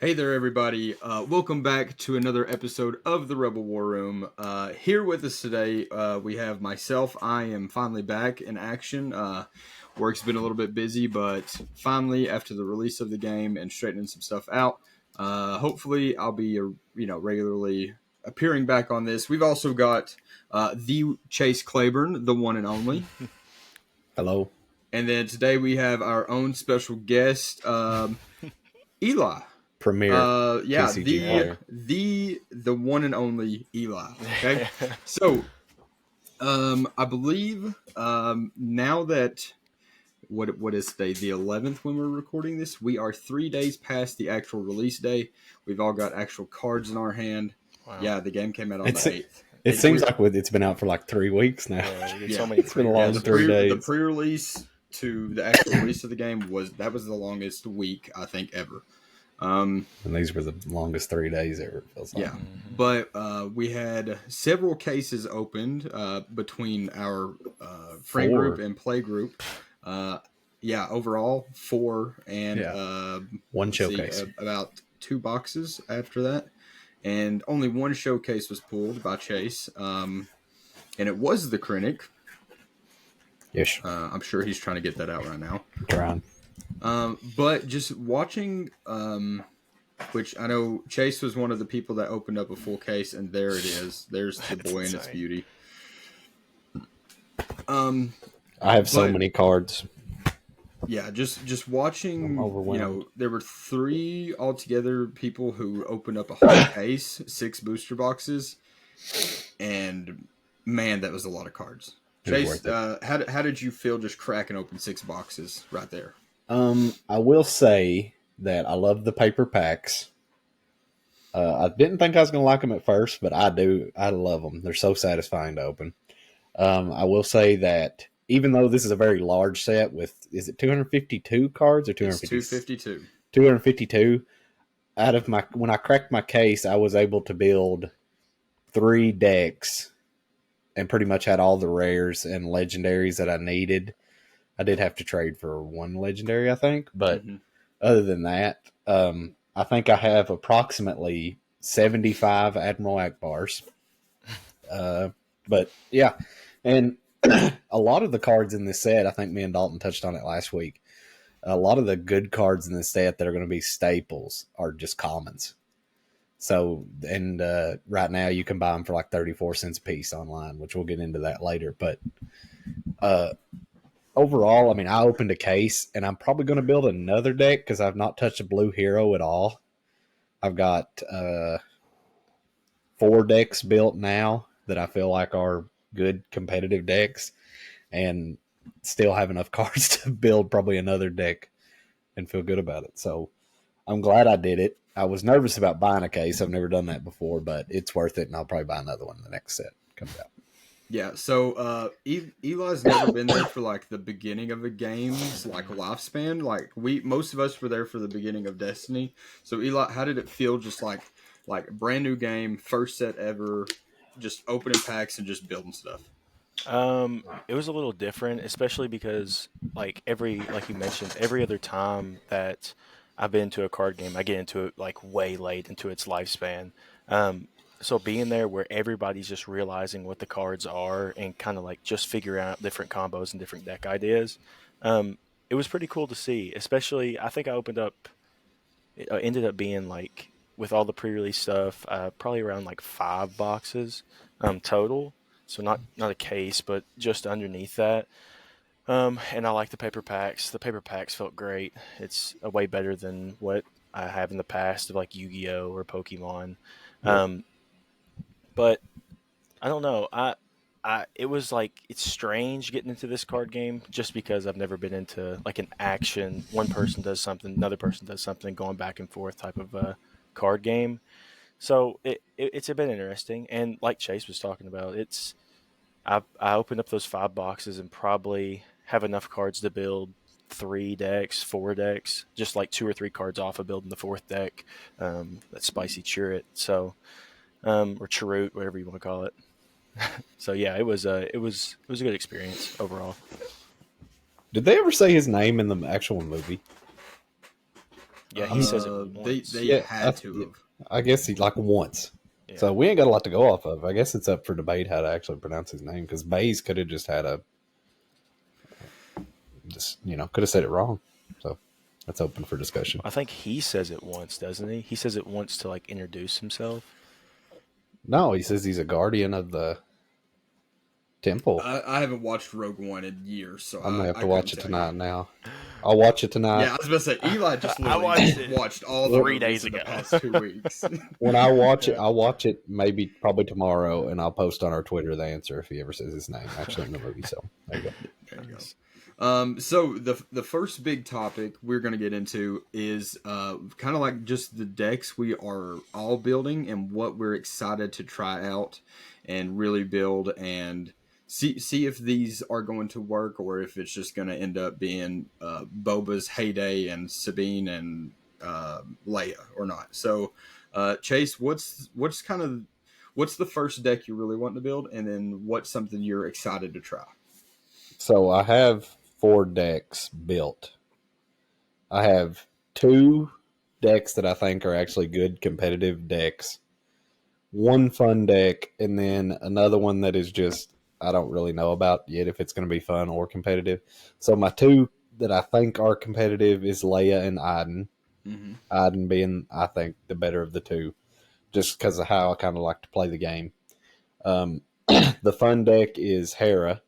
Hey there, everybody. Welcome back to another episode of the Rebel War Room. Here with us today, we have myself. I am finally back in action. Work's been a little bit busy, but finally, after the release of the game and straightening some stuff out, hopefully I'll be, regularly appearing back on this. We've also got the Chase Claiborne, the one and only. Hello. And then today we have our own special guest, Eli. Premier Yeah, TCG player. the one and only Eli. Okay, so I believe now that what is today, the 11th when we're recording this, we are 3 days past the actual release day. We've all got actual cards in our hand. Wow. Yeah, the game came out on the 8th. It seems like it's been out for like 3 weeks now. Yeah, so many it's been a long 3 days. The pre-release to the actual release of the game was the longest week I think ever. And these were the longest 3 days ever, it feels like. Yeah, but we had several cases opened between our friend group and play group. Overall 4, and one showcase. About 2 boxes after that, and only one showcase was pulled by Chase, and it was the Krennic. Yes. I'm sure he's trying to get that out right now. Trying. But just watching, which I know Chase was one of the people that opened up a full case, and there it is. There's the boy and its beauty. I have so many cards. Yeah, just watching, there were 3 altogether people who opened up a whole case, 6 booster boxes, and man, that was a lot of cards. Chase, how did you feel just cracking open 6 boxes right there? I will say that I love the paper packs. I didn't think I was going to like them at first, but I do. I love them. They're so satisfying to open. I will say that even though this is a very large set with, is it 252 cards or 250? It's 252. 252. When I cracked my case, I was able to build 3 decks and pretty much had all the rares and legendaries that I needed. I did have to trade for 1 legendary, I think, but other than that, I think I have approximately 75 Admiral Akbars. But yeah, and a lot of the cards in this set, I think me and Dalton touched on it last week. A lot of the good cards in this set that are going to be staples are just commons. So, and right now you can buy them for like 34 cents a piece online, which we'll get into that later. But overall, I mean, I opened a case, and I'm probably going to build another deck because I've not touched a blue hero at all. I've got 4 decks built now that I feel like are good competitive decks, and still have enough cards to build probably another deck and feel good about it. So I'm glad I did it. I was nervous about buying a case. I've never done that before, but it's worth it, and I'll probably buy another one when the next set comes out. Yeah, so Eli's never been there for like the beginning of the game's like lifespan. Like most of us were there for the beginning of Destiny. So Eli, how did it feel? Just like brand new game, first set ever, just opening packs and just building stuff. It was a little different, especially because like you mentioned, every other time that I've been to a card game, I get into it like way late into its lifespan. So being there where everybody's just realizing what the cards are and kind of like just figuring out different combos and different deck ideas, it was pretty cool to see. Especially, I think it ended up being like with all the pre-release stuff, probably around like 5 boxes total. So not a case, but just underneath that. And I like the paper packs. The paper packs felt great. It's way better than what I have in the past of like Yu-Gi-Oh or Pokemon. But I don't know. It was like, it's strange getting into this card game just because I've never been into like an action. One person does something, another person does something, going back and forth type of card game. So it's a bit interesting. And like Chase was talking about, I opened up those 5 boxes and probably have enough cards to build 3 decks, 4 decks, just like 2 or 3 cards off of building the 4th deck. That spicy churret. So. Or Chirrut, whatever you want to call it. So yeah, it was a good experience overall. Did they ever say his name in the actual movie? Yeah, he says it They once. had to have. I guess he like once. Yeah. So we ain't got a lot to go off of. I guess it's up for debate how to actually pronounce his name because Bays could have just had could have said it wrong. So that's open for discussion. I think he says it once, doesn't he? He says it once to like introduce himself. No, he says he's a guardian of the temple. I haven't watched Rogue One in years, so I'm gonna have to I watch it couldn't tonight. tell Now, I'll watch it you. tonight. Yeah, I was about to say Eli just I literally watched it all the 3 movies days in the ago. past 2 weeks. When I watch it, I'll watch it probably tomorrow, and I'll post on our Twitter the answer if he ever says his name actually in the movie. So there you go. There you go. So the first big topic we're going to get into is kind of like just the decks we are all building and what we're excited to try out and really build and see if these are going to work or if it's just going to end up being Boba's heyday and Sabine and Leia or not. So Chase, what's the first deck you really want to build, and then what's something you're excited to try? So I have 4 decks built. I have 2 decks that I think are actually good competitive decks. 1 fun deck, and then another one that is just I don't really know about yet if it's going to be fun or competitive. So my 2 that I think are competitive is Leia and Iden. Mm-hmm. Iden being, I think, the better of the 2, just because of how I kind of like to play the game. The fun deck is Hera,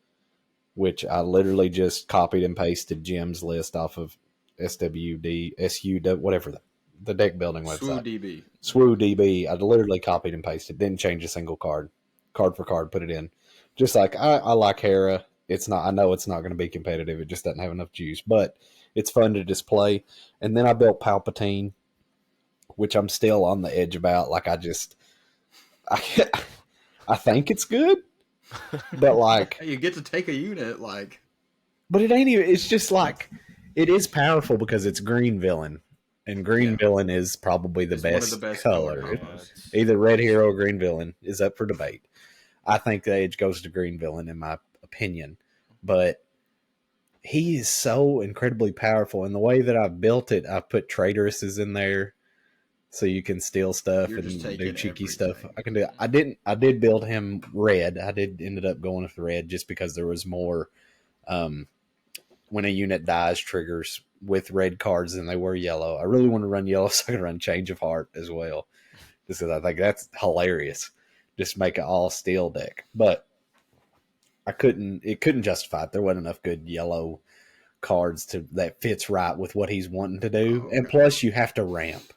which I literally just copied and pasted Jim's list off of SWD, whatever the deck building website. SWODB. I literally copied and pasted. Didn't change a single card for card, put it in. Just like I like Hera. I know it's not going to be competitive. It just doesn't have enough juice, but it's fun to display. And then I built Palpatine, which I'm still on the edge about. Like I think it's good. But like you get to take a unit, like, but it ain't even. It's just like it is powerful because it's green villain, and green villain is probably the best color. Either red hero or green villain is up for debate. I think the edge goes to green villain in my opinion, but he is so incredibly powerful. And the way that I've built it, I've put traitresses in there. So you can steal stuff and do cheeky stuff. I can do. I did build him red. Ended up going with red just because there was more. When a unit dies, triggers with red cards than they were yellow. I really want to run yellow so I can run Change of Heart as well, just because I think that's hilarious. Just make an all steel deck, but it couldn't justify it. There wasn't enough good yellow cards that fits right with what he's wanting to do, and plus you have to ramp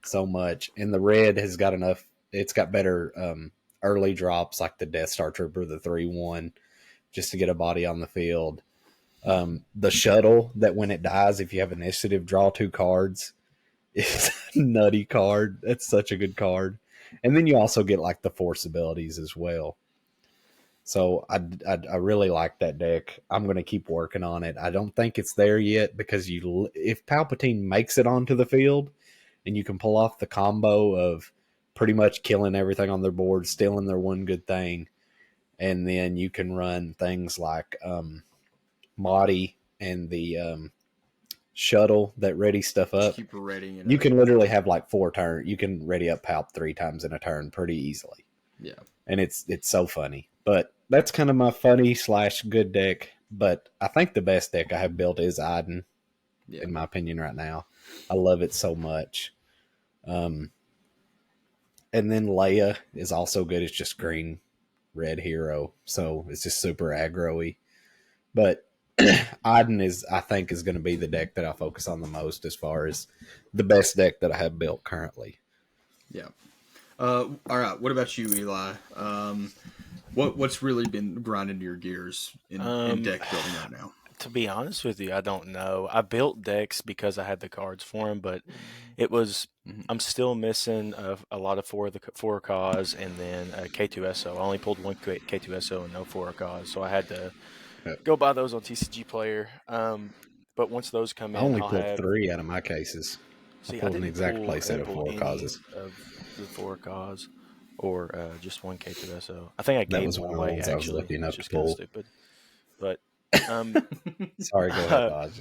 so much, and the red has got enough. It's got better early drops like the Death Star Trooper, the 3/1, just to get a body on the field. The shuttle that when it dies, if you have initiative, draw 2 cards. It's a nutty card. That's such a good card. And then you also get like the force abilities as well. So I really like that deck. I'm going to keep working on it. I don't think it's there yet because if Palpatine makes it onto the field, and you can pull off the combo of pretty much killing everything on their board, stealing their one good thing, and then you can run things like Mahdi and the shuttle that ready stuff up. Keep ready. You can literally have like 4 turns. You can ready up Palp 3 times in a turn pretty easily. Yeah, and it's so funny. But that's kind of my funny / good deck. But I think the best deck I have built is Iden, in my opinion, right now. I love it so much. And then Leia is also good. It's just green, red hero. So it's just super aggro-y. But Iden I think is going to be the deck that I focus on the most as far as the best deck that I have built currently. Yeah. All right. What about you, Eli? What's really been grinding your gears in deck building right now? To be honest with you, I don't know. I built decks because I had the cards for them, but it was I'm still missing a lot of 4 Cause and then K2SO. I only pulled 1 K2SO and no 4 Cause, so I had to go buy those on TCG Player. But once those come in, I only pulled 3 out of my cases. See, I pulled an exact playset of 4 Causes. Of the 4 Cause or just 1 K2SO. I think I gave one away actually. I was lucky enough to pull. Stupid. But sorry, go ahead.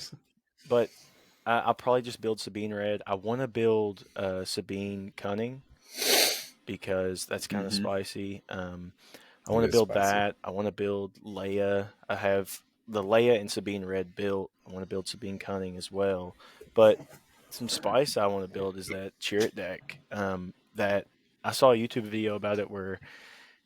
But I'll probably just build Sabine Red. I want to build Sabine Cunning because that's kind of Mm-hmm. spicy. I It want to is build spicy. that. I want to build Leia. I have the Leia and Sabine Red built. I want to build Sabine Cunning as well. But some spice I want to build is that Chirrut deck. That I saw a YouTube video about it where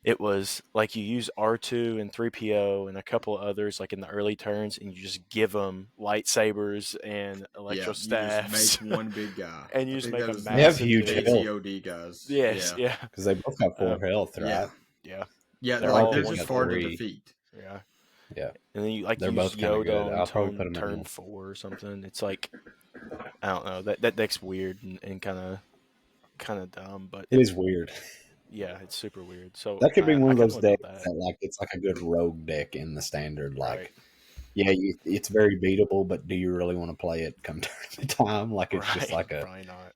it was like you use R2 and 3PO and a couple others like in the early turns, and you just give them lightsabers and Yeah, electro you just staffs, make one big guy. and you I just think make that a was They have massive huge thing. health. AZOD guys. Yes, Yeah, yeah, Because they both have full health, yeah, right? yeah. yeah. They're Like all they're Artu's just got hard to 3. defeat. Yeah. Yeah, And then you like they're use both kind of Yoda good. on I'll probably put them turn in. 4 or something. It's like I don't know. That deck's weird and kind of dumb, but It is weird. yeah, it's super weird. So That could be one I of kind of those want to build decks that. that, like, it's like a good rogue deck in the standard. Like, Right. yeah, it's very beatable, but do you really want to play it come tournament time? Like, it's just Right. like Probably not.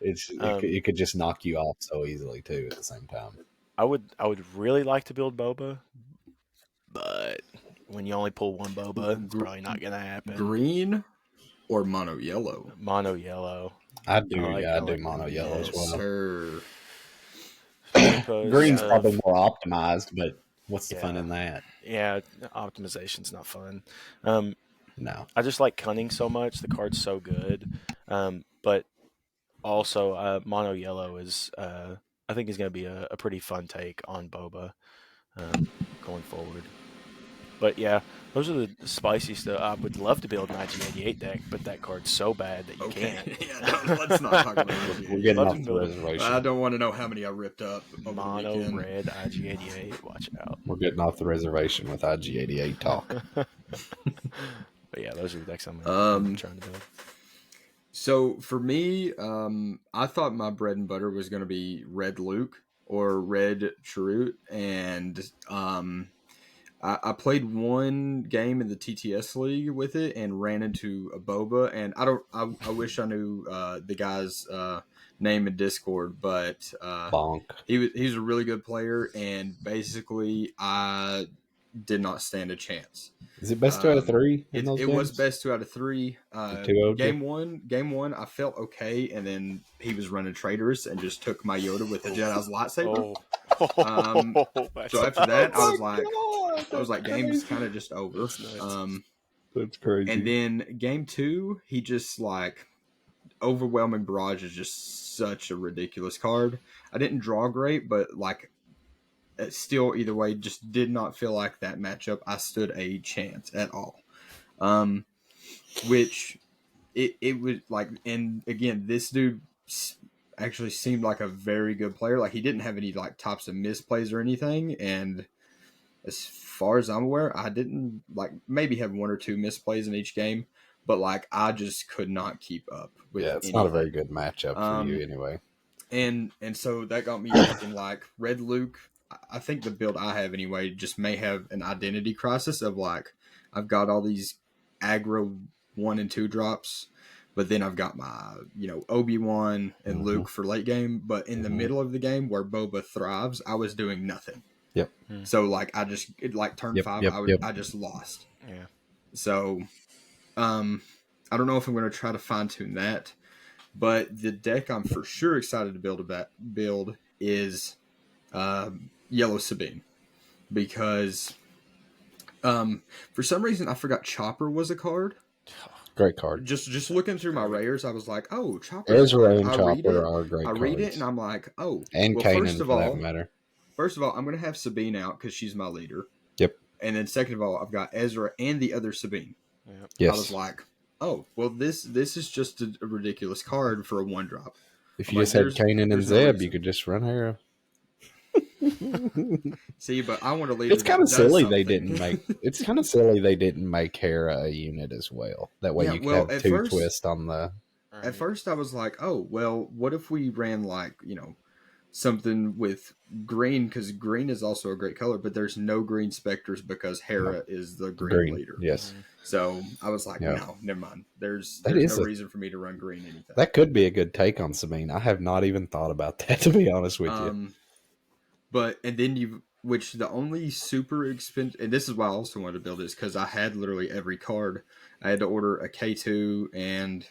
it could just knock you off so easily too at the same time. I would really like to build Boba, but when you only pull one Boba, it's Gr- probably not gonna happen. Green or mono yellow? Mono yellow. I do, I I do like mono mono yellow as Yes, well. sir. because Green's Yeah. probably more optimized, but what's the fun yeah, in that? yeah, optimization's not fun. Um, No. I just like Cunning so much. The card's so good. But also mono yellow is I think is going to be a pretty fun take on Boba going forward. But yeah, those are the spicy stuff. I would love to build an IG88 deck, but that card's so bad that you Okay. can't. Yeah, no, let's not talk about We're it. getting Love off to the build a reservation. I don't want to know how many I ripped up over Mono the weekend. red IG88. Watch out. We're getting off the reservation with IG88 talk. But yeah, those are the decks I'm trying to build. So for me, I thought my bread and butter was going to be Red Luke or Red Chirrut, and I played one game in the TTS league with it and ran into a Boba, and I wish I knew the guy's name in Discord, but Bonk. he was a really good player, and basically I did not stand a chance. Is it best 2 out of 3 in those It games? was best 2 out of 3. 2-0'd you? Game one, I felt okay, and then he was running traders and just took my Yoda with the Jedi's lightsaber. That's So after that, Oh I was my like, God, I was like, that's game's crazy. kind of just over. That's nuts. That's crazy. And then game 2, he just like overwhelming barrage is just such a ridiculous card. I didn't draw great, but like still either way, just did not feel like that matchup I stood a chance at all. Which it was like, and again, this dude actually seemed like a very good player. Like he didn't have any like tops and misplays or anything, and as far as I'm aware, I didn't like maybe have 1 or 2 misplays in each game, but like I just could not keep up with. Yeah, it's anything. not a very good matchup for you anyway. And so that got me thinking like Red Luke. I think the build I have anyway just may have an identity crisis of like I've got all these aggro 1 and 2 drops, but then I've got my Obi-Wan and Luke for late game, but in the middle of the game where Boba thrives, I was doing nothing. Yep. So like I just turn 5, I just lost. Yeah. So I don't know if I'm going to try to fine tune that, but the deck I'm for sure excited to build is Yellow Sabine, because for some reason I forgot Chopper was a card. Great card. Just looking through my rares, I was like, oh, Chopper. Ezra and Chopper are great I cards. read it and I'm like, oh, and well, Kanan for that matter. First of all, I'm going to have Sabine out because she's my leader. Yep. And then second of all, I've got Ezra and the other Sabine. Yep. Yes. I was like, oh, well, this is just a ridiculous card for a 1-drop. If you just had Kanan and Zeb, you could just run Hera. See, but I want to lead. It's kind of silly they didn't make. It's kind of silly they didn't make Hera a unit as well. That way you could have 2 twists on the. At first, I was like, oh, well, what if we ran something with green, because green is also a great color, but there's no green specters because Hera is the green leader. Yes. So I was like, no, never mind. There's no reason for me to run green anything. That could be a good take on Sabine. I have not even thought about that, to be honest with you. But, and then which the only super expensive, and this is why I also wanted to build this, because I had literally every card. I had to order a K2 and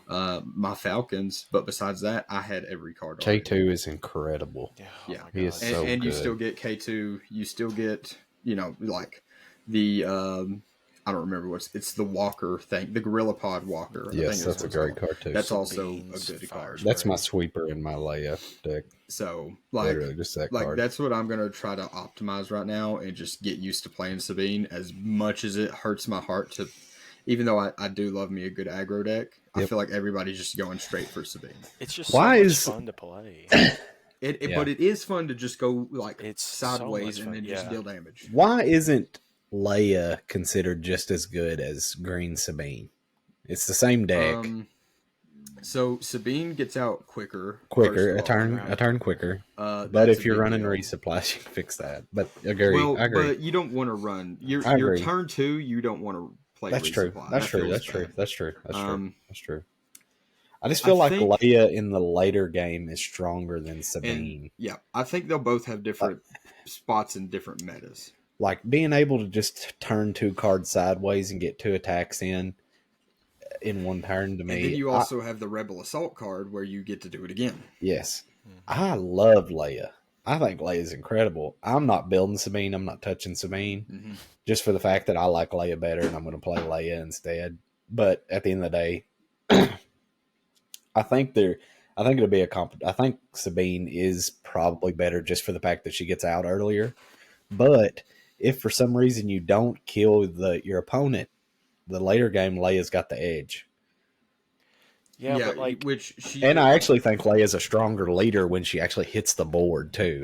my Falcons. But besides that, I had every card. K2 is incredible. Yeah, Yeah, my he is God. so and you good. still get K2. You still get, like the I don't remember it's the Walker thing, the Gorilla Pod Walker. I Yes, think that's a what's great called. card too. That's also a Sabine's good fire card. That's my spray. sweeper in my Leia deck. So like Literally, just that like card. that's what I'm gonna try to optimize right now and just get used to playing Sabine. As much as it hurts my heart to, even though I do love me a good aggro deck, I Yep. feel like everybody's just going straight for Sabine. It's just Why so much is- fun to play. Yeah. Yeah. But it is fun to just go like It's so sideways much and fun, then just yeah. deal damage. Why isn't Leia considered just as good as Green Sabine? It's the same deck, So Sabine gets out quicker. quicker, first a of all. turn quicker. But That's if a you're big running deal. resupplies, you can fix that. But I agree. But you don't want to run your I agree. turn 2. You don't want to play. That's true. resupply. That's That true. feels That's true. bad. That's true. That's true. Um, That's true. I just feel I like think- Leia in the later game is stronger than Sabine. And yeah, I think they'll both have different spots in different metas. Like being able to just turn 2 cards sideways and get 2 attacks in one turn to me. And then you also have the Rebel Assault card where you get to do it again. Yes. I love Leia. I think Leia's incredible. I'm not building Sabine. I'm not touching Sabine. Mm-hmm. Just for the fact that I like Leia better and I'm going to play Leia instead. But at the end of the day, I think it'll be I think Sabine is probably better just for the fact that she gets out earlier. But if for some reason you don't kill your opponent, the later game Leia's got the edge. Yeah, but like, which she And I actually think Leia's a stronger leader when she actually hits the board too.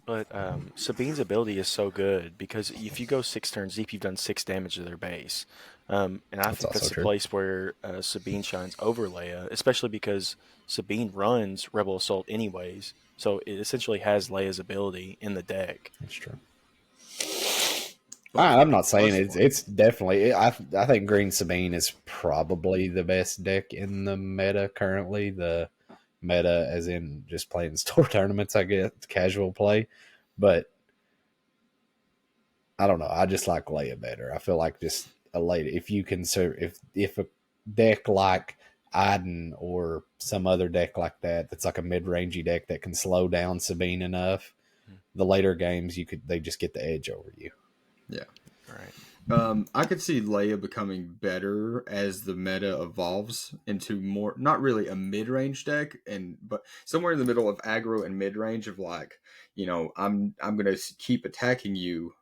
but Sabine's ability is so good because if you go 6 turns deep, you've done 6 damage to their base. And I think also that's the true. place where Sabine shines over Leia, especially because Sabine runs Rebel Assault anyways, so it essentially has Leia's ability in the deck. That's true. I'm not saying it's definitely. I think Green Sabine is probably the best deck in the meta currently. The meta, as in just playing store tournaments, I guess casual play. But I don't know. I just like Leia better. I feel like just a Leia. If you can serve, if a deck like Iden or some other deck like that's like a mid-rangey deck that can slow down Sabine enough, the later games they just get the edge over you. Yeah. Right. I could see Leia becoming better as the meta evolves into more, not really a mid-range deck, but somewhere in the middle of aggro and mid-range of like, I'm gonna keep attacking you,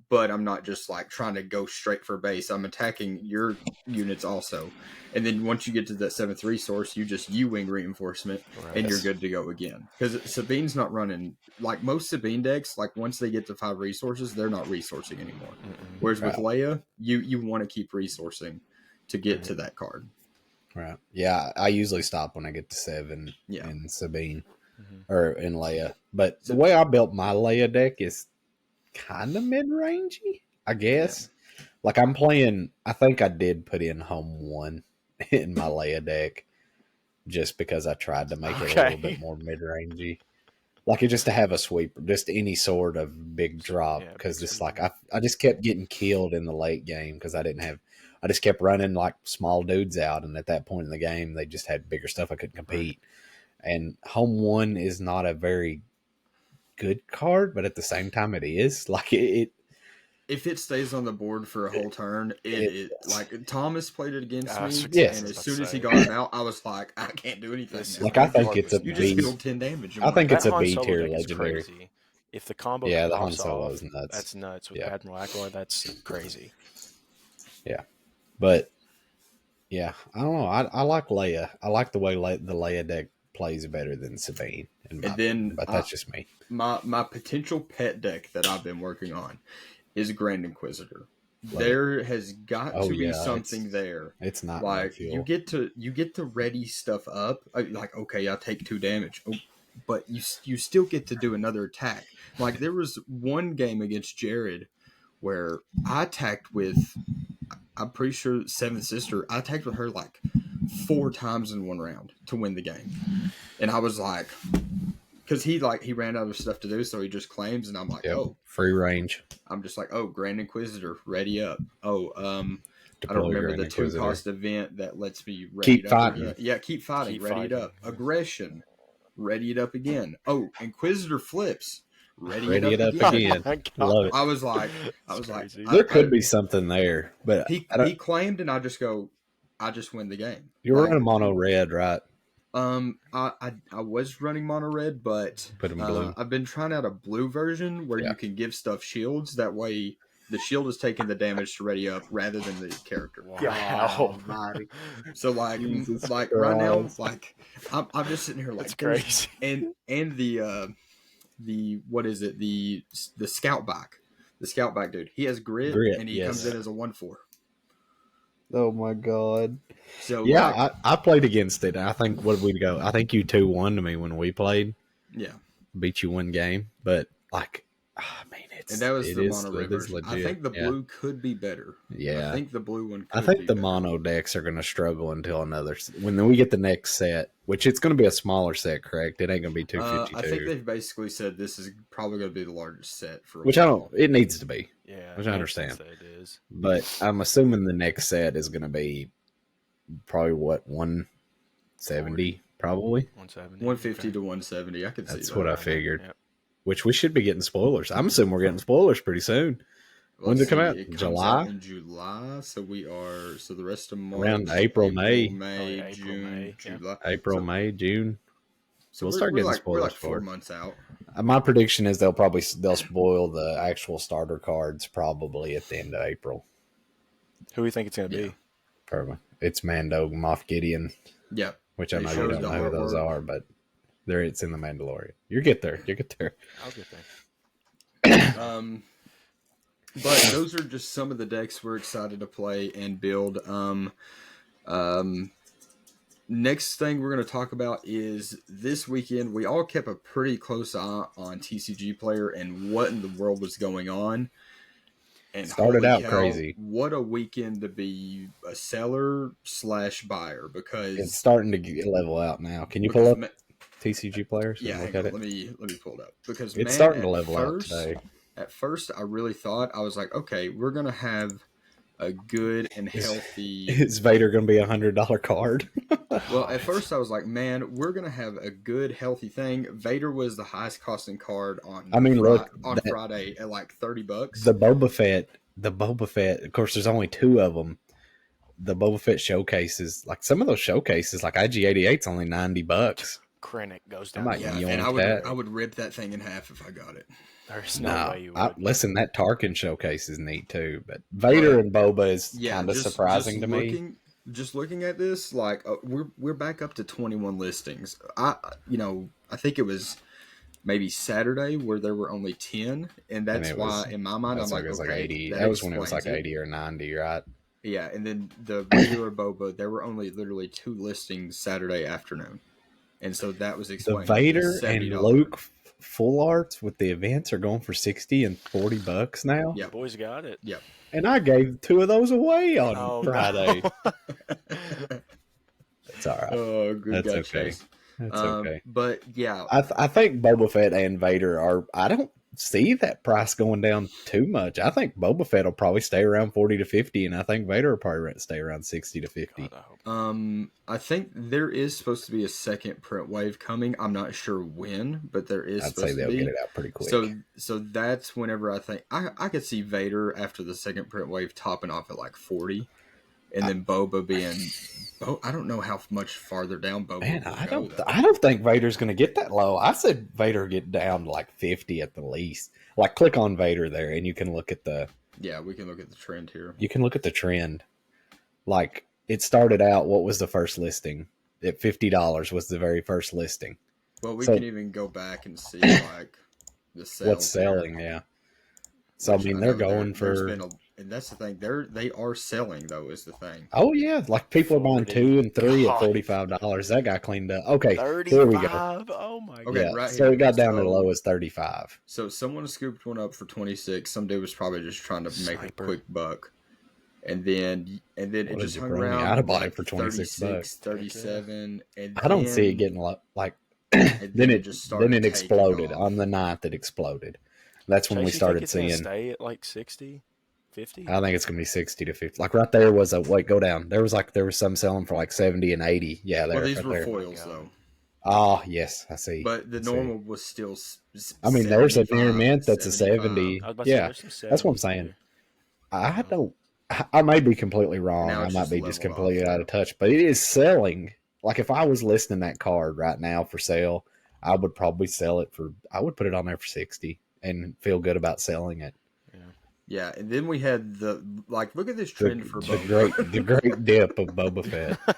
but I'm not just like trying to go straight for base. I'm attacking your units also, and then once you get to that 7th resource, you just U-wing reinforcement, Right. and you're good to go again. Because Sabine's not running like most Sabine decks. Like once they get to 5 resources, they're not resourcing anymore. Mm-mm. Whereas with Right. Leia, you want to keep resourcing to get to that card. Right. Yeah, I usually stop when I get to 7 Yeah. in Sabine Mhm. or in Leia. But the way I built my Leia deck is kind of mid-rangey, I guess. Like I'm playing, I think I did put in Home 1 in my Leia deck just because I tried to make it a little Okay. bit more mid-rangey. Like it just to have a sweeper, just any sort of big drop. Yeah, Because big it's sweeper. like I just kept getting killed in the late game because I just kept running like small dudes out. And at that point in the game, they just had bigger stuff. I couldn't compete. And Home 1 is not a very good card, but at the same time, it is. Like it If it stays on the board for a whole turn, it like Thomas played it against me, Yes. and as soon as he got it out, I was like, I can't do anything. This- now. Like, I think it's a You B. just deal 10 damage. in I one think turn. it's a That Han B Solo tier deck is legendary. crazy. If the combo Yeah, the Han pops Solo off, is nuts. that's nuts. With Yeah. Admiral Ackroyd, that's crazy. But yeah, I don't know. I like Leia. I like the way the Leia deck plays better than Sabine. And then but that's just me. my potential pet deck that I've been working on is Grand Inquisitor. Love There has got Oh, to be yeah, something there. It's not Like fuel. you get to ready stuff up. Like okay, I'll take 2 damage, but you still get to do another attack. Like there was one game against Jared where I attacked with, I'm pretty sure 7th Sister. I attacked with her like 4 times in one round to win the game, and I was like, because he ran out of stuff to do, so he just claims, and I'm like, Yep. oh, Free range. I'm just like, oh, Grand Inquisitor, ready up. Oh, I don't Deploy your remember the Inquisitor. 2-cost event that lets me ready Keep it up fighting. again. Yeah, keep fighting, Keep ready it fighting. up. Aggression, ready it up again. Oh, Inquisitor flips, Ready it up again. Oh my God. Love it. I was like, That's crazy. There could be something there, but he claimed, and I just win the game. you're Like, running mono red, right? I was running mono red, but Put in blue. I've been trying out a blue version where Yeah. you can give stuff shields. That way, the shield is taking the damage to ready up rather than the character. Wow. So like, Jesus like right now, Christ. like I'm just sitting here like That's crazy. and the what is it, the scout back, dude, he has grit and he yes. comes in as a 1/4. Oh my god. So Yeah, like, I played against it. I think what did we go? I think you 2-1 to me when we played. yeah, Beat you one game, but like, I mean, and that was it the is- mono red it is version. I legit. think the Yeah. blue could be better. Yeah. I think the blue one. I Could think be the better. mono decks are going to struggle until when we get the next set, which it's going to be a smaller set, correct? It ain't going to be 252. I think they've basically said this is probably going to be the largest set for. Which I don't. It needs to be, Yeah, which I makes understand. sense that it is. but I'm assuming the next set is going to be probably what 170, probably. 170. 150 to 170. I could see That's that. what I figured. Yep. Which we should be getting spoilers. I'm assuming we're getting spoilers pretty soon. When's it come out? It comes July? out in July. So we are. So the rest of March, Around April, May. April, June, May, yeah. July. April, So- May, June. So We'll we're, start we're getting like we're like spoilers 4 for it. months out. My prediction is they'll spoil the actual starter cards probably at the end of April. Who do you think it's going to Yeah. be? Probably. It's Mando, Moff Gideon, Yeah. which I They know you showed don't the know who those artwork. are, but it's in the Mandalorian. You get there. I'll get there. But those are just some of the decks we're excited to play and build. Next thing we're going to talk about is this weekend. We all kept a pretty close eye on TCG Player and what in the world was going on. And Started holy out cow, crazy. What a weekend to be a seller / buyer, because It's starting to level out now. Can you pull up TCG players? Yeah, and look hang at on, it? let me pull it up, because It's man, starting to at level out first- today. At first, I really thought, I was like, okay, we're gonna have a good and healthy. Is Vader going to be $100 card? Well, at first I was like, man, we're gonna have a good, healthy thing. Vader was the highest costing card on. I mean, look, on Friday at like $30. The Boba Fett. Of course, there's only 2 of them. The Boba Fett showcases, like some of those showcases, like IG-88's only $90. Krennic goes I down. might the Yeah, You and want that? I would rip that thing in half if I got it. There's no No, way you would. listen, that Tarkin showcase is neat too, but Vader and Boba is Yeah, kind of just surprising to me. Just looking at this, like we're back up to 21 listings. I think it was maybe Saturday where there were only 10, and that's it why was- in my mind I'm That's like, it was okay, like 80. that That was when it was like explains 80 or 90, right? Yeah, and then the regular Boba, there were only literally 2 listings Saturday afternoon, and so that was The explained. Vader and $70. Luke full arts with the events are going for $60 and $40 now. Yeah. Boys got it. Yep. And I gave 2 of those away on Oh, Friday. no. It's all right. Oh, good That's God, okay. Chase. That's okay. But yeah, I think Boba Fett and Vader are. I don't see that price going down too much. I think Boba Fett will probably stay around 40 to 50, and I think Vader will probably stay around 60 to 50. God, I hope. I think there is supposed to be a second print wave coming. I'm not sure when, but there is I'd supposed say they'll to be. get it out pretty quick. So that's whenever I think I could see Vader after the second print wave topping off at like 40, and then Boba being. I don't know how much farther down Boba. Man, will I go, don't. though. I don't think Vader's going to get that low. I said Vader get down to like 50 at the least. Like, click on Vader there, and you can look at the. Yeah, we can look at the trend here. You can look at the trend. Like, it started out. What was the first listing? At $50 was the very first listing. Well, we So- can even go back and see like the sales. What's selling? Yeah. So I Which mean, know they're going there's for. been and that's the thing. They are selling though, is the thing. Oh yeah, like people are buying 40. 2 and 3 at God. $45. That got cleaned up. Okay, 35. here we go. Oh my god. Okay, Yeah, right so here. it got down to So- the low as 35. So someone scooped one up for 26. Some dude was probably just trying to make a Sniper. quick buck. And then it What just did you hung bring me? around. I'd have bought like it for 26 bucks. 37. And I don't see it then- getting like. and Then it just started then it taking exploded off. on the 9th. It exploded. That's when Chase, we you think started it's gonna seeing. stay at like 60, 50? I think it's gonna be 60 to 50. Like right there was a wait, go down. There was some selling for like 70 and 80. Yeah, there. Well, these right were there. foils God. though, Oh yes, I see. but the I see. normal was still. I mean, there's a near 75, mint that's a 75. 70. I was about to say, Yeah, there's some that's what I'm 70s saying. here. I don't. I may be completely wrong. Now I it's might just be just leveled completely off. out of touch. But it is selling. Like if I was listing that card right now for sale, I would probably sell it for. I would put it on there for 60 and feel good about selling it. Yeah, and then we had look at this trend for The Boba. great dip of Boba Fett.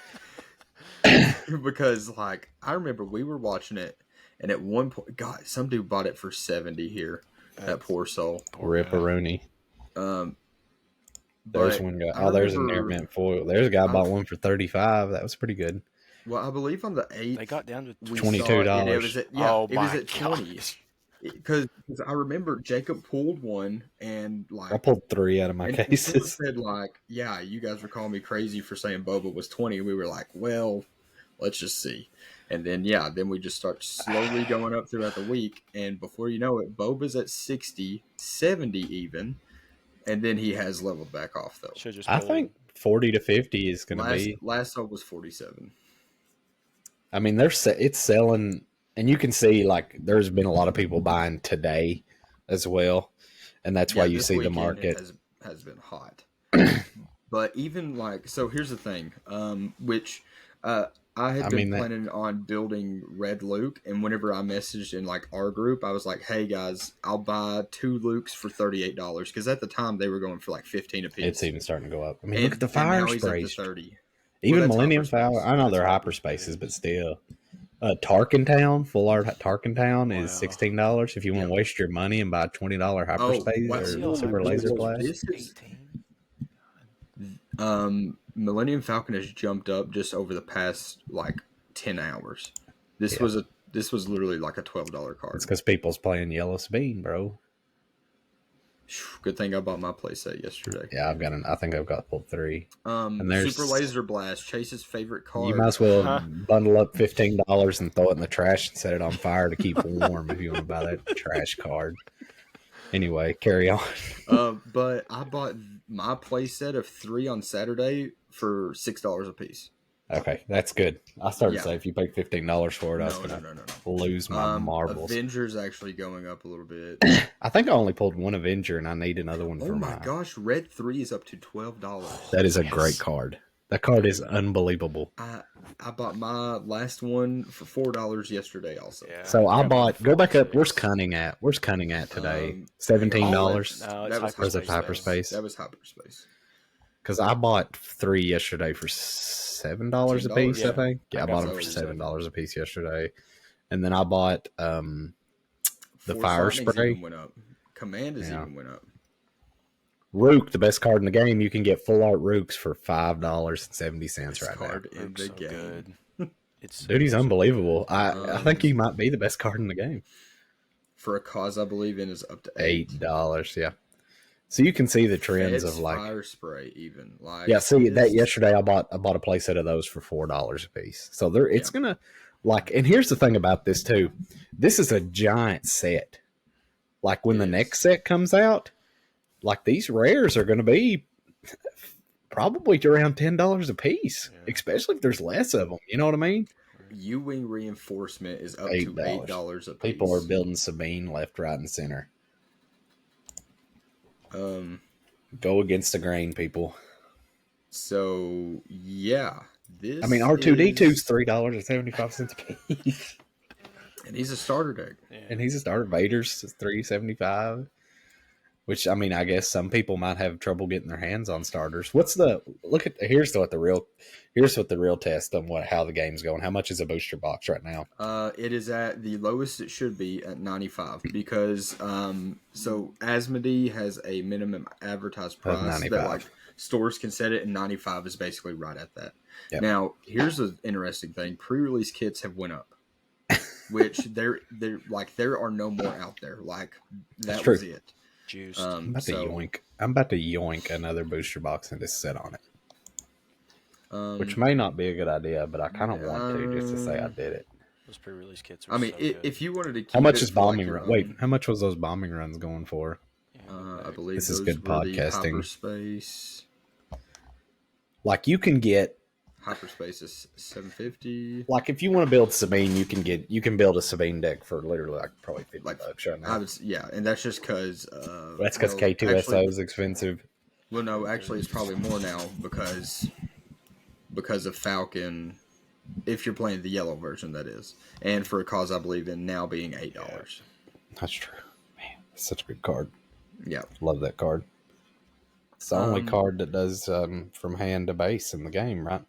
Because like I remember we were watching it, and at one point, God, some dude bought it for 70 here. That poor soul. Poor guy. Ripperoonie. There's There's one guy. Oh, there's a near mint foil. There's a guy bought one for 35. That was pretty good. Well, I believe on the 8th, They got down to we $22. saw it, and it was at, Oh it was my at 20. gosh. Because I remember Jacob pulled one, and I like pulled 3 out of my and people cases. said like, yeah, you guys were calling me crazy for saying Boba was 20. We were like, well, let's just see. And then then we just start slowly going up throughout the week, and before you know it, Boba's at 60, 70 even, and then he has leveled back off though. Should've just I pulled- think 40 to 50 is going to be. Last hope was 47. I mean, it's selling, and you can see like there's been a lot of people buying today as well, and that's why you this see the weekend market. has been hot. But even like, so here's the thing, which I had been planning on building Red Luke, and whenever I messaged in like our group, I was like, "Hey guys, I'll buy 2 Lukes for $38," because at the time they were going for like 15 a piece. It's even starting to go up. I mean, And- look at the and fire now he's up to sprays. 30. Even that's Millennium hyperspace. Falcon. I know That's they're hyperspaces, but still. Tarkentown, full art Tarkentown is Wow. $16 if you want to waste your money and buy a $20 hyperspace wow. or super laser blast. This is 18. Millennium Falcon has jumped up just over the past like 10 hours. This was literally like a $12 card. It's because people's playing Yellow Bean, bro. Good thing I bought my playset yesterday. Yeah, I think I've got pulled 3. And there's Super Laser Blast, Chase's favorite card. You might as well bundle up $15 and throw it in the trash and set it on fire to keep warm if you want to buy that trash card. Anyway, carry on. But I bought my playset of 3 on Saturday for $6 a piece. Okay, that's good. I started to say if you paid $15 for it, I was going to lose my marbles. Avengers actually going up a little bit. I think I only pulled one Avenger, and I need another one for Oh my mine. gosh, Red 3 is up to $12. That is a great card. That card is unbelievable. I bought my last one for $4 yesterday also. Yeah. So I bought. Go back up. Where's Cunning at? Where's Cunning at today? $17. No, That was it's Hyperspace. That was Hyperspace. Because I bought 3 yesterday for $7 a piece. Yeah. I think. Yeah, I bought them for those $7 a piece yesterday, and then I bought the Force fire Lightning's spray. even went up. Command has even went up. Rook, the best card in the game. You can get full art Rooks for $5.70 right Card now. in the so game. good. It's Dude, he's unbelievable. I think he might be the best card in the game. For a cause I believe in is up to $8, yeah. So you can see the trends Fed's of like fire spray even like yeah. See that yesterday I bought a playset of those for $4 a piece. So it's gonna like. And here's the thing about this too. This is a giant set. Like when the next set comes out, like these rares are gonna be probably around $10 a piece, especially if there's less of them. You know what I mean? U-wing reinforcement is up to $8 a piece. People are building Sabine left, right, and center. Go against the grain, people. So yeah, this. I mean, R2D2's $3.75 a piece, and he's a starter deck. and he's a starter. Vader's $3.75. Which I mean, I guess some people might have trouble getting their hands on starters. Here's what the real test on how the game's going. How much is a booster box right now? It is at the lowest it should be at 95 because so Asmodee has a minimum advertised price that 95. like stores can set it, and 95 is basically right at that. Yep. Now here's an interesting thing: pre-release kits have went up, which there are no more out there. Like that was it. Juiced. I'm about to yoink another booster box and just sit on it. Which may not be a good idea, but I kind of want to just to say I did it. Those pre-release kits are I mean, so good. if you wanted to keep How much it is for, like, bombing your run? own, Wait, how much was those bombing runs going for? I I believe This is those good were the podcasting. hyperspace. Like you can get, Hyperspace is 750. like if you want to build Sabine, you can build a Sabine deck for literally like probably $50 Like, right now. yeah, and that's just because. That's because K2SO is expensive. Well, no, actually, it's probably more now because of Falcon. If you're playing the yellow version, that is, and for a cause I believe in now being $8. That's true. Man, that's such a good card. Yeah, Love that card. It's the only card that does from hand to base in the game, right?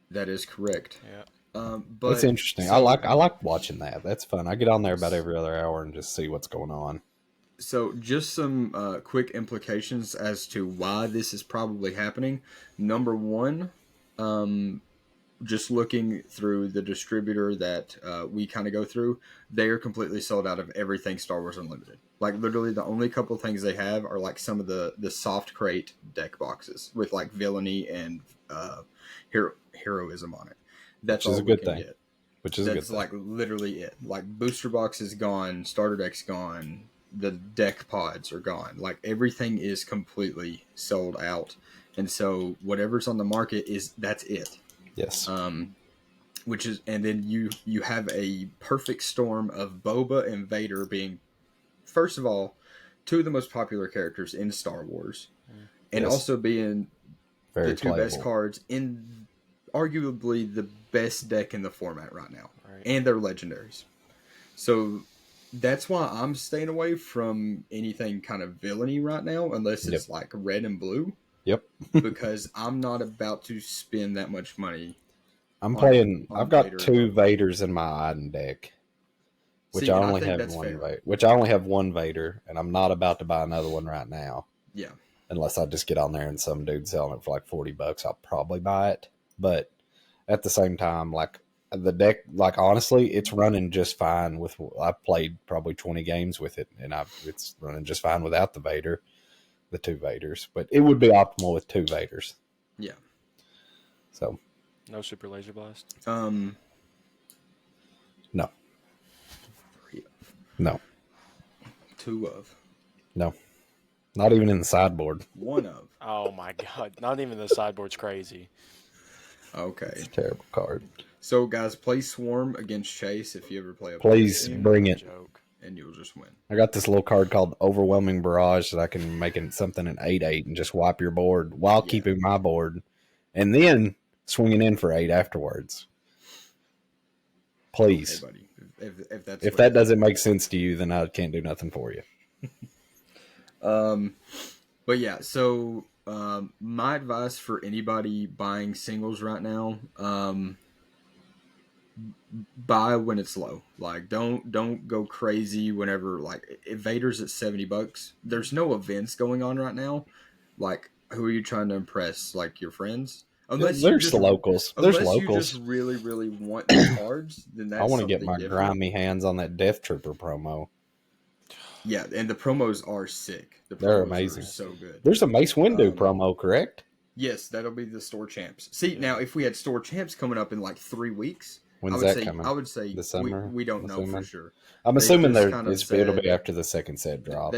that is correct. Yeah. But It's interesting. so- I like watching that. That's fun. I get on there about every other hour and just see what's going on. So, just some quick implications as to why this is probably happening. Number one, just looking through the distributor that we kind of go through, they are completely sold out of everything Star Wars Unlimited. Like, literally, the only couple things they have are like some of the soft crate deck boxes with like villainy and heroism on it. That's Which is all a we good can thing. get. Which is a good That's thing. like literally it. Like booster box is gone, starter deck's gone, the deck pods are gone. Like everything is completely sold out, and so whatever's on the market that's it. Yes. Which is, and then you have a perfect storm of Boba and Vader being, first of all, two of the most popular characters in Star Wars, and Yes. also being Very the two best playable. cards in arguably the best deck in the format right now. Right. And they're legendaries. So that's why I'm staying away from anything kind of villainy right now, unless it's like red and blue. Yep. Because I'm not about to spend that much money. I've got Vader. 2 Vaders in my Iden deck. Which See, I and I only think have that's one fair. Vader. Which I only have one Vader, and I'm not about to buy another one right now. Yeah. Unless I just get on there and some dude selling it for like $40, I'll probably buy it. But at the same time, like the deck, like honestly, it's running just fine with. I've played probably 20 games with it, and it's running just fine without the Vader, the 2 Vaders. But it would be optimal with 2 Vaders. Yeah. So No super laser blast. no, Yeah. no, 2 of. no, not even in the sideboard. 1 of. Oh my god! Not even the sideboard's crazy. Okay. It's a terrible card. So guys, play Swarm against Chase if you ever play a Please game, bring it. Joke. and you'll just win. I got this little card called Overwhelming Barrage that I can make it something an 8/8 and just wipe your board while keeping my board, and then swinging in for 8 afterwards. Please, Hey, buddy. If that's if what that it is. doesn't make sense to you, then I can't do nothing for you. But yeah, so my advice for anybody buying singles right now, buy when it's low. Like don't go crazy whenever, like, if Vader's at $70. There's no events going on right now. Like, who are you trying to impress? Like, your friends? Unless you There's just, the locals. unless There's you locals. just really, really want the cards, then that's I want to get something my different. grimy hands on that Death Trooper promo. Yeah, and the promos are sick. The promos They're are amazing. so good. There's a Mace Windu promo, correct? Yes, that'll be the store champs. See, now if we had store champs coming up in like 3 weeks, When's I would that say coming? I would say The summer? we don't know for Assuming? sure. I'm They assuming just kind of it'll be said- after the second set drops.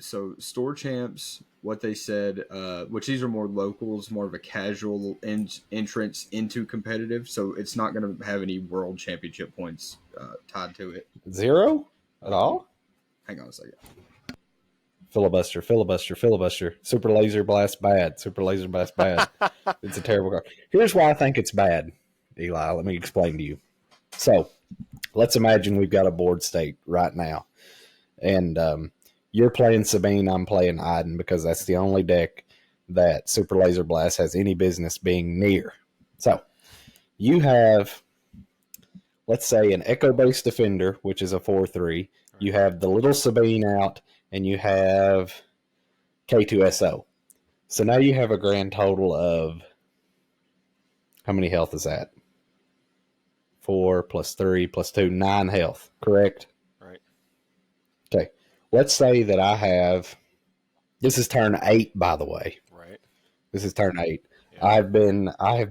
So store champs, what they said, which these are more locals, more of a casual entrance into competitive, so it's not going to have any world championship points tied to it. 0 at all? Hang on a second. Filibuster. Super Laser Blast bad. Super Laser Blast bad. It's a terrible card. Here's why I think it's bad, Eli. Let me explain to you. So, let's imagine we've got a board state right now. And you're playing Sabine, I'm playing Iden, because that's the only deck that Super Laser Blast has any business being near. So, you have, let's say, an Echo-based Defender, which is a 4/3. You have the little Sabine out, and you have K2SO. So now you have a grand total of, how many health is that? 4 plus 3 plus 2, 9 health, correct? Right. Okay. Let's say that I have, this is turn 8, by the way. Right. This is turn 8. Yeah. I have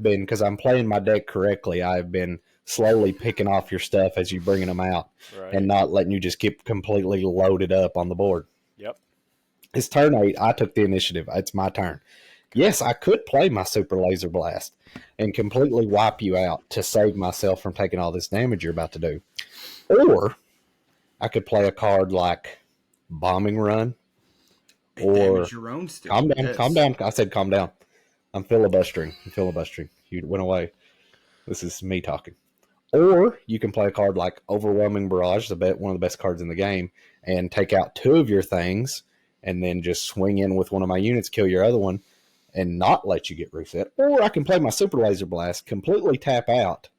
been, because I'm playing my deck correctly, I've been slowly picking off your stuff as you bringing them out Right. and not letting you just get completely loaded up on the board. Yep. It's turn 8. I took the initiative. It's my turn. Yes, I could play my Super Laser Blast and completely wipe you out to save myself from taking all this damage you're about to do. Or I could play a card like Bombing Run. And damage your own still. Calm down, Yes. calm down. I said calm down. I'm filibustering. You went away. This is me talking. Or you can play a card like Overwhelming Barrage, one of the best cards in the game, and take out 2 of your things, and then just swing in with one of my units, kill your other one, and not let you get reset. Or I can play my Super Laser Blast, completely tap out.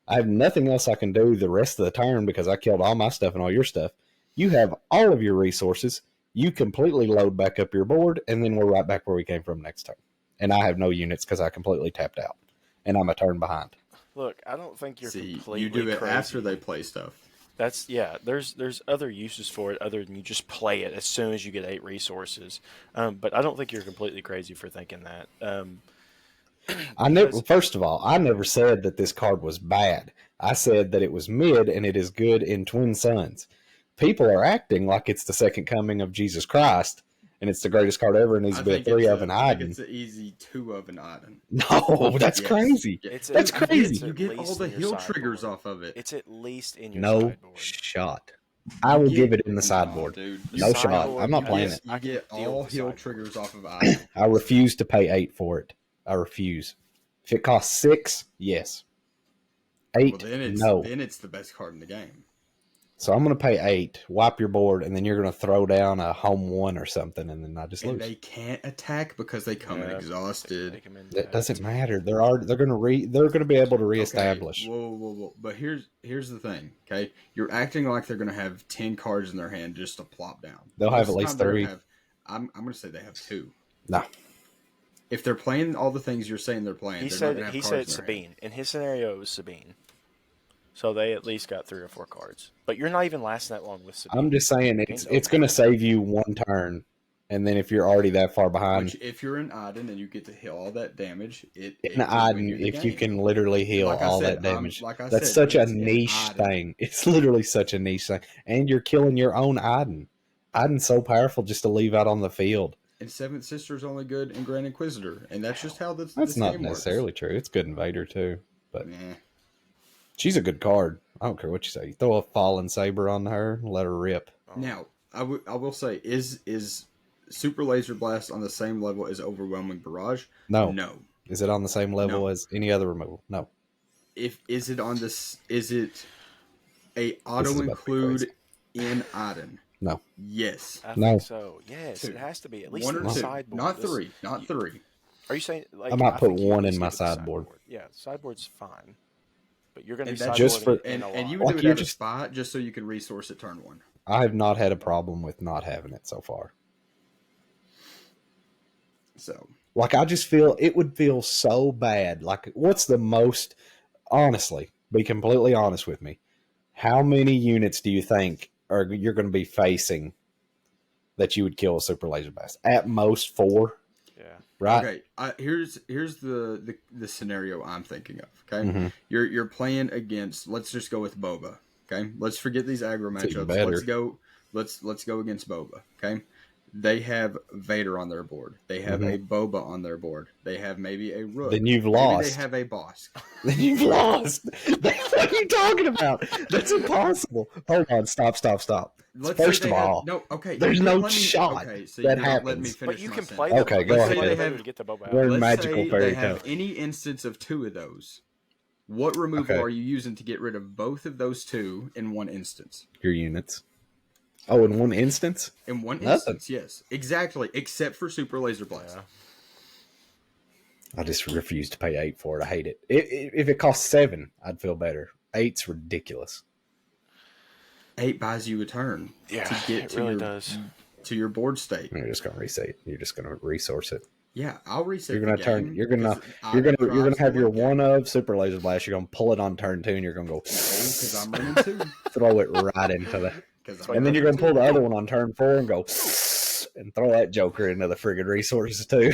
I have nothing else I can do the rest of the turn because I killed all my stuff and all your stuff. You have all of your resources. You completely load back up your board, and then we're right back where we came from next turn. And I have no units because I completely tapped out, and I'm a turn behind. Look, I don't think you're completely you do it crazy. after they play stuff. There's other uses for it other than you just play it as soon as you get 8 resources. But I don't think you're completely crazy for thinking that. First of all, I never said that this card was bad. I said that it was mid and it is good in Twin Suns. People are acting like it's the second coming of Jesus Christ and it's the greatest card ever and needs to be a 3 of an I Iden. think it's an easy 2 of an Iden. No, that's crazy. That's crazy. You get all the heal triggers off of it. It's at least in your No sideboard. shot. I will give it in the sideboard. Dude. No shot. I'm not playing it. You get all heal sideboard. triggers off of Iden. I refuse to pay 8 for it. I refuse. If it costs 6, yes. 8, no. Then it's the best card in the game. So I'm going to pay 8, wipe your board, and then you're going to throw down a home 1 or something, and then I just lose. And they can't attack because they come in exhausted. That doesn't matter. They're going to be able to reestablish. Okay. Whoa. But here's the thing. Okay, you're acting like they're going to have 10 cards in their hand just to plop down. They'll have at least 3. I'm going to say they have 2. No. If they're playing all the things you're saying they're playing, He said Sabine. In his scenario, it was Sabine. So they at least got 3 or 4 cards. But you're not even lasting that long with Sabine. I'm just saying it's going to save you 1 turn, and then if you're already that far behind, if you're in Iden and you get to heal all that damage, in Iden, if you can literally heal all that damage, that's such a niche thing. It's literally such a niche thing, and you're killing your own Iden. Iden's so powerful just to leave out on the field. And Seventh Sister is only good in Grand Inquisitor, and that's just how that's not necessarily true. It's good in Vader too, but. Nah. She's a good card. I don't care what you say. You throw a Fallen Saber on her, let her rip. Now, I will say, is Super Laser Blast on the same level as Overwhelming Barrage? No. No. Is it on the same level as any other removal? No. Is it a auto include in Iden? No. Yes. I think so. Yes, 2. It has to be at least 1 or in the 2. sideboard. Not 3. Not 3. Are you saying like I might put 1 in my sideboard? Yeah, sideboard's fine. But you're going to be just for and you would do it at a spot just so you can resource it turn 1. I have not had a problem with not having it so far. So, like, I just feel it would feel so bad. Like, what's the most? Honestly, be completely honest with me. How many units do you think you're going to be facing that you would kill a Super Laser Blast? At most 4. Yeah. Right. Okay. Here's the scenario I'm thinking of. Okay. Mm-hmm. You're playing against. Let's just go with Boba. Okay. Let's forget these aggro matchups. Let's go against Boba. Okay. They have Vader on their board. They have a Boba on their board. They have maybe a Rook. Then you've lost. Maybe they have a Bosk. Then you've lost. What are you talking about? That's impossible. Hold on. Stop. First of all, there's no shot that happens. But you can play them. Okay, go ahead. We're in magical fairy tale. Have any instance of 2 of those. What removal are you using to get rid of both of those 2 in one instance? Your units. Oh, in one instance? In one instance, yes. Exactly, except for Super Laser Blast. Yeah. I just refuse to pay 8 for it. I hate it. If it costs 7, I'd feel better. 8's ridiculous. 8 buys you a turn to get to your board state. You're just gonna reset it. You're just gonna resource it. Yeah, I'll reset. You're gonna You're gonna have your 1 of Super Laser Blast. You're gonna pull it on turn 2, and you're gonna go. Because I'm running 2. Throw it right into the. And then you're going to pull the other one on turn 4 and go and throw that joker into the friggin' resources too.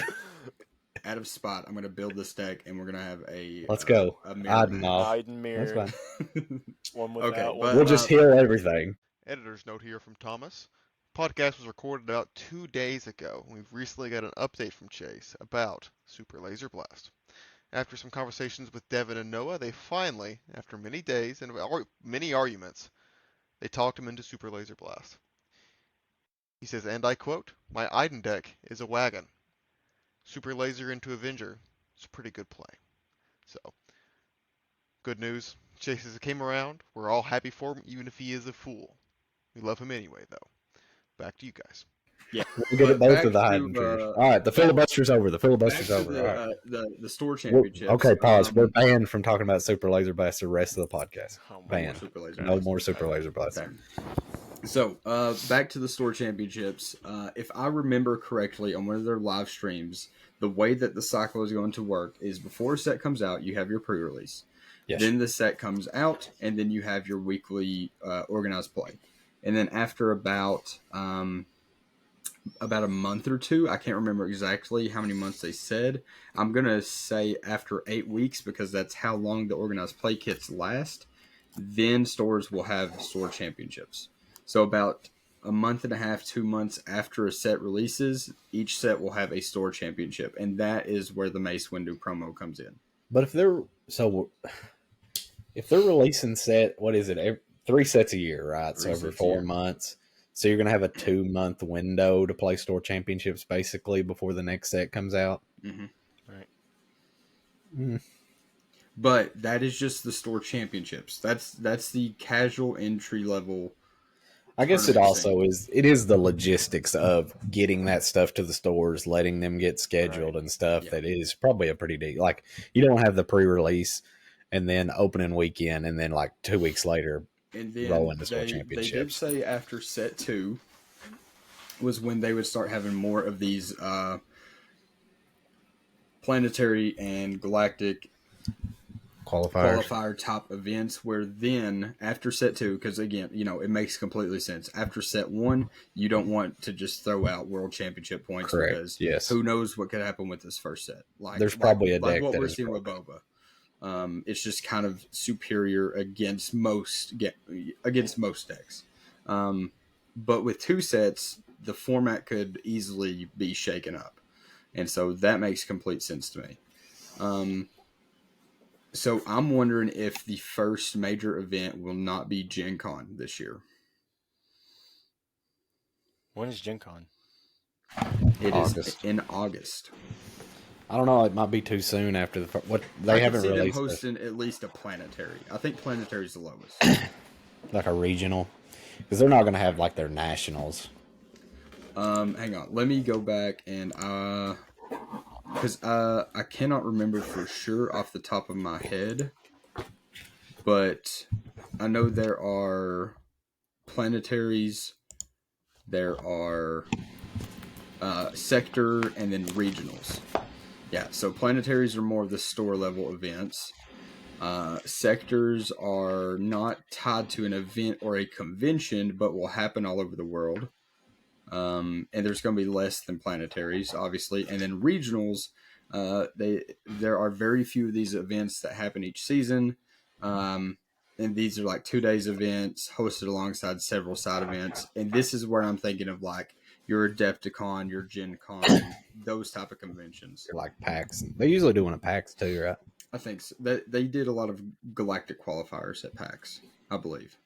Out of spot, I'm going to build this deck and we're going to have a. Let's go. Iden mirror. That's fine. One without. We'll just heal everything. Editor's note here from Thomas. Podcast was recorded about 2 days ago. We've recently got an update from Chase about Super Laser Blast. After some conversations with Devin and Noah, they finally, after many days and many arguments, they talked him into Super Laser Blast. He says, and I quote, "My Iden deck is a wagon. Super Laser into Avenger is a pretty good play." So, good news. Chase came around. We're all happy for him, even if he is a fool. We love him anyway, though. Back to you guys. Yeah, We'll get at both back of the to, Heidengers. All right, the filibuster's over. The back filibuster's to over. All right. the store We're- championships. okay, pause. We're banned from talking about Super Laser Blast the rest of the podcast. Oh, my Banned. Super Laser No Blast. more Super Laser Blast. Okay. So, back to the store championships. If I remember correctly, on one of their live streams, the way that the cycle is going to work is before a set comes out, you have your pre-release. Yes. Then the set comes out, and then you have your weekly organized play. And then after about a month or two, I can't remember exactly how many months they said. I'm gonna say after 8 weeks, because that's how long the organized play kits last. Then stores will have store championships. So about a month and a half, 2 months after a set releases, each set will have a store championship, and that is where the Mace Windu promo comes in. But if they're releasing what is it? 3 sets a year, right? So 3 every sets a 4 year. months. So you're gonna have a 2-month window to play store championships, basically, before the next set comes out. Mm-hmm. Right. But that is just the store championships. That's the casual entry level. I guess it tournament also is. It is the logistics of getting that stuff to the stores, letting them get scheduled and stuff. Yeah. That is probably a pretty deep. Like you don't have the pre-release and then opening weekend, and then like 2 weeks later. And then roll into store they did championships. say after set 2 was when they would start having more of these planetary and galactic qualifier top events, where then after set 2, because again, it makes completely sense. After set 1, you don't want to just throw out world championship points. Correct. Because Yes. who knows what could happen with this first set. There's probably a deck what that we're is seeing with Boba. It's just kind of superior against most decks. But with 2 sets, the format could easily be shaken up, and so that makes complete sense to me. So I'm wondering if the first major event will not be Gen Con this year. When is Gen Con? It is August. in August. I don't know. It might be too soon after what I they could haven't see them released. hosting at least a planetary. I think planetary is the lowest. Like a regional, because they're not going to have like their nationals. Hang on. Let me go back and because I cannot remember for sure off the top of my head, but I know there are planetaries, there are sector, and then regionals. Yeah, so planetaries are more of the store level events. Sectors are not tied to an event or a convention, but will happen all over the world. And there's going to be less than planetaries, obviously. And then regionals, there are very few of these events that happen each season. And these are like 2 days events hosted alongside several side events. And this is where I'm thinking of like your Adepticon, your Gen Con, those type of conventions. Like PAX. They usually do one at PAX too, right? I think so. They did a lot of galactic qualifiers at PAX, I believe.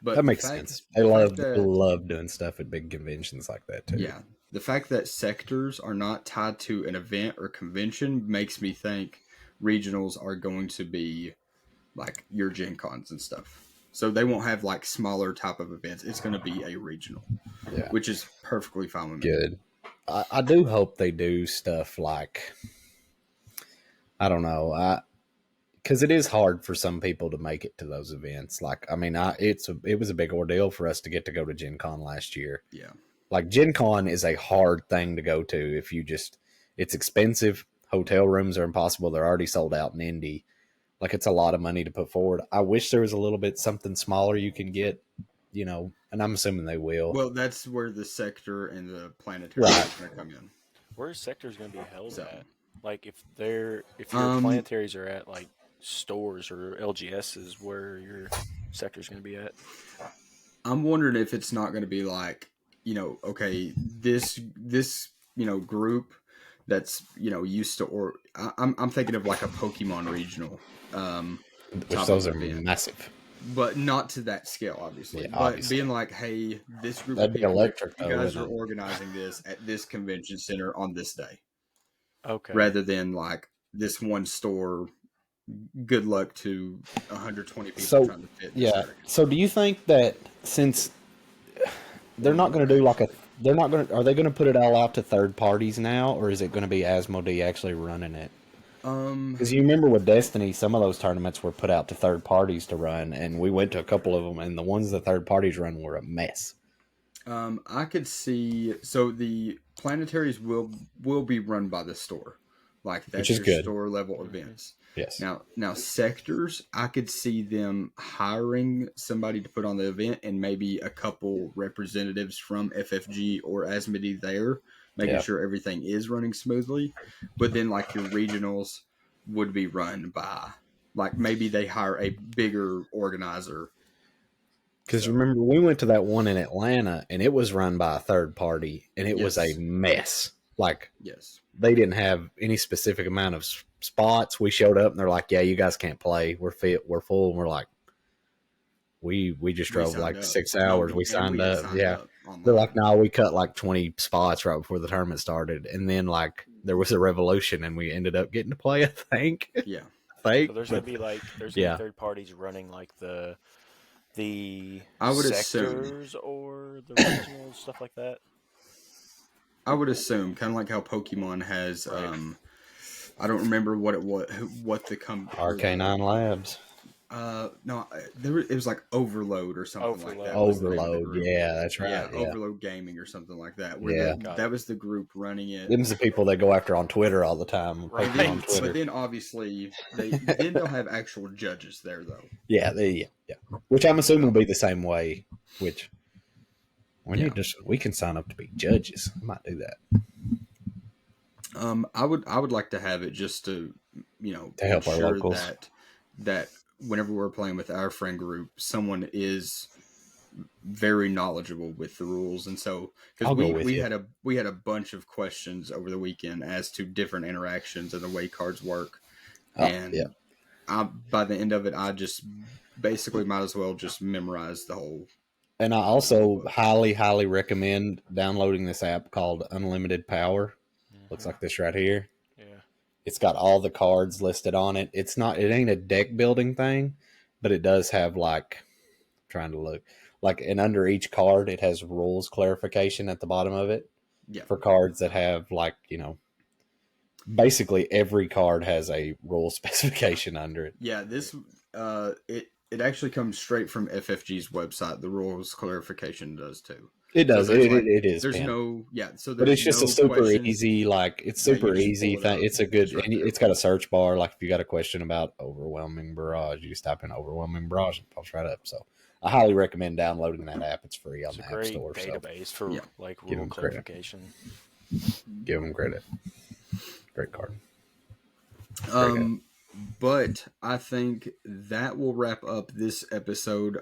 But That makes sense. They love doing stuff at big conventions like that too. Yeah. The fact that sectors are not tied to an event or convention makes me think regionals are going to be like your Gen Cons and stuff. So they won't have like smaller type of events. It's going to be a regional, Yeah. which is perfectly fine with me. Good. I do hope they do stuff like, I don't know, because it is hard for some people to make it to those events. Like, I mean, it was a big ordeal for us to get to go to Gen Con last year. Yeah. Like, Gen Con is a hard thing to go to if you it's expensive. Hotel rooms are impossible. They're already sold out in Indy. Like, it's a lot of money to put forward. I wish there was a little bit something smaller you can get, and I'm assuming they will. Well, that's where the sector and the planetary Right. is going to come in. Where's sectors going to be held So- at? Like if your Um, planetaries are at like stores or LGSs, where your sector's going to be at? I'm wondering if it's not going to be like okay, this group that's used to, or I'm thinking of like a Pokemon regional Which type those of are event, massive. but not to that scale, obviously. Yeah, But obviously. being like, hey, this group of That'd be people, electric you though, guys are wouldn't it? organizing this at this convention center on this day, Okay. rather than like this one store. Good luck to 120 people So, trying to fit in this yeah. area. So, do you think that since they're Or not going to more do like actually. they're not going to, are they going to put it all out to third parties now, or is it going to be Asmodee actually running it? Um, Because you remember with Destiny, some of those tournaments were put out to third parties to run, and we went to a couple of them, and the ones the third parties run were a mess. I could see. So the planetaries will be run by the store, like Which that's is your good. store level Hmm. events. Yes. Now sectors, I could see them hiring somebody to put on the event, and maybe a couple representatives from FFG or Asmodee there, making Yeah. sure everything is running smoothly. But then, like your regionals would be run by, like maybe they hire a bigger organizer. Because So remember, we went to that one in Atlanta, and it was run by a third party, and it was a yes, mess. Like, yes, they didn't have any specific amount of spots. We showed up, and they're like, "Yeah, you guys can't play. We're fit. We're full." And we're like, "We just we drove signed like up. 6 hours. We And signed we had up." signed Yeah, up they're like, online. "No, we cut like 20 spots right before the tournament started, and then like there was a revolution, and we ended up getting to play. I think, Yeah, So fake, but there's gonna be yeah, third parties running like the I would assume. sectors or the regionals, stuff like that. I would assume, kind of like how Pokemon has. Right. I don't remember what the or the Arcanine Labs no, it was like Overload or something like that Overload. was the name of the Overload. group. Yeah, that's Yeah, right. Yeah, Overload Gaming or something like that. Where yeah. Got that it. was the group running it. Them's the people they go after on Twitter all the time. And Pokemon then, Right. but Twitter. then obviously they'll have actual judges there though. Yeah, yeah. Which I'm assuming will So be the same way. Which yeah, we can sign up to be judges. I might do that I would like to have it just to to help our ensure locals. that whenever we're playing with our friend group, someone is very knowledgeable with the rules, and so because I'll go with you. we had a bunch of questions over the weekend as to different interactions and the way cards work, Oh, yeah. and by the end of it, I just basically might as well just memorize the whole And I also highly, highly recommend downloading this app called Unlimited Power. Looks Hmm. like this right here. Yeah. It's got all the cards listed on it. It ain't a deck building thing, but it does have like, I'm trying to look, like, and under each card, it has rules clarification at the bottom of it yeah. for cards that have like, basically every card has a rule specification under it. Yeah, this it actually comes straight from FFG's website. The rules clarification does too. It So does. there's like It is, there's man. no yeah. So But there's it's just a no super questions. easy, like it's Yeah, you super just easy pull it thing. up. It's a good, It's right and there. it's got a search bar. Like if you got a question about overwhelming barrage, you just type in overwhelming barrage and it pops right up. So I highly recommend downloading that app. It's free on It's a the App great Store. So database for Yeah. like Give rule them credit. clarification. Give them credit. Great card. Great app. But I think that will wrap up this episode.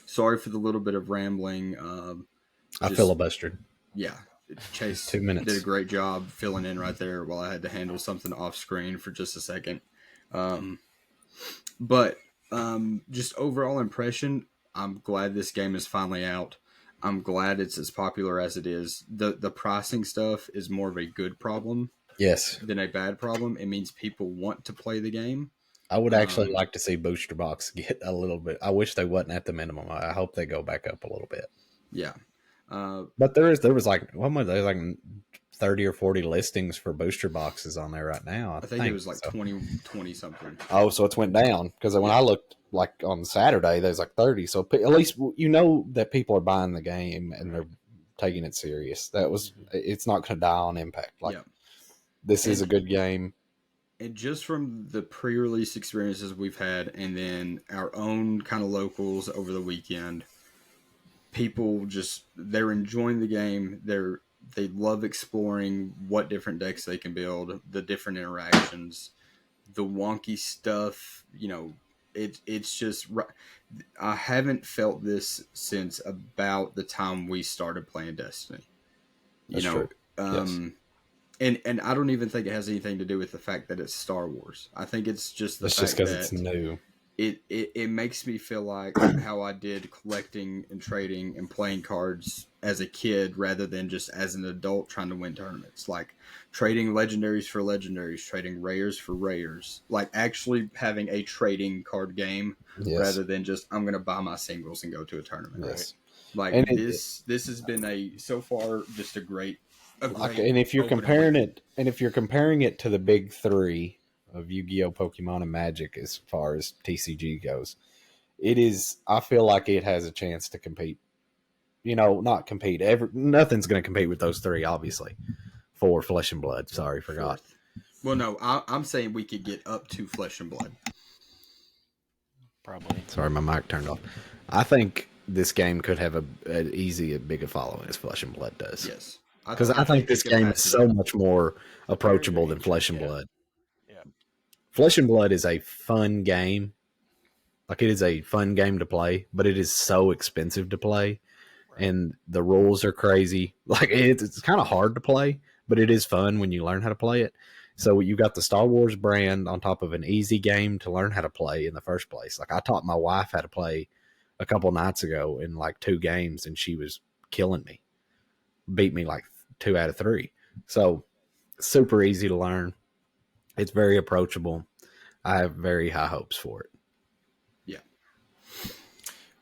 Sorry for the little bit of rambling. I Just filibustered. yeah, Chase 2 minutes. did a great job filling in right there while I had to handle something off screen for just a second. But just overall impression, I'm glad this game is finally out. I'm glad it's as popular as it is. The pricing stuff is more of a good problem Yes, than a bad problem. It means people want to play the game. I would actually Um, like to see Booster Box get a little bit. I wish they wasn't at the minimum. I hope they go back up a little bit. yeah. But there was like what was there like 30 or 40 listings for booster boxes on there right now. I think it was like so. 20 something. Oh, so it's went down because when I looked like on Saturday, there's like 30. So at least that people are buying the game and they're taking it serious. It's not going to die on impact. Like Yeah. this is a And- good game. And just from the pre-release experiences we've had, and then our own kind of locals over the weekend, people they're enjoying the game. They love exploring what different decks they can build, the different interactions, the wonky stuff. it's just I haven't felt this since about the time we started playing Destiny. That's true. Yes. And I don't even think it has anything to do with the fact that it's Star Wars. I think it's just the It's just fact because it's that new. it makes me feel like how I did collecting and trading and playing cards as a kid rather than just as an adult trying to win tournaments. Like trading legendaries for legendaries, trading rares for rares, like actually having a trading card game Yes. rather than just I'm going to buy my singles and go to a tournament. Yes. Like And this has been so far just a great and if you're comparing it to the big three of Yu-Gi-Oh, Pokemon, and Magic as far as TCG goes, I feel like it has a chance to compete. Not compete. Nothing's going to compete with those three, obviously. For Flesh and Blood. Sorry, forgot. Well, no, I'm saying we could get up to Flesh and Blood. Probably. Sorry, my mic turned off. I think this game could have an easy, bigger following as Flesh and Blood does. Yes. Because I think this game is so much more approachable than Flesh and Blood. Yeah. Flesh and Blood is a fun game. Like, it is a fun game to play, but it is so expensive to play. Right. And the rules are crazy. Like, it's kind of hard to play, but it is fun when you learn how to play it. So you got the Star Wars brand on top of an easy game to learn how to play in the first place. Like, I taught my wife how to play a couple nights ago in like 2 games, and she was killing me. Beat me like 2 out of 3. So super easy to learn. It's very approachable. I have very high hopes for it. Yeah.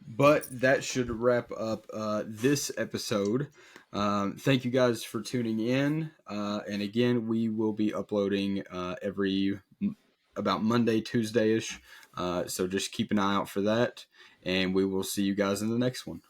But that should wrap up this episode. Thank you guys for tuning in. And again, we will be uploading about Monday, Tuesday-ish. So just keep an eye out for that. And we will see you guys in the next one.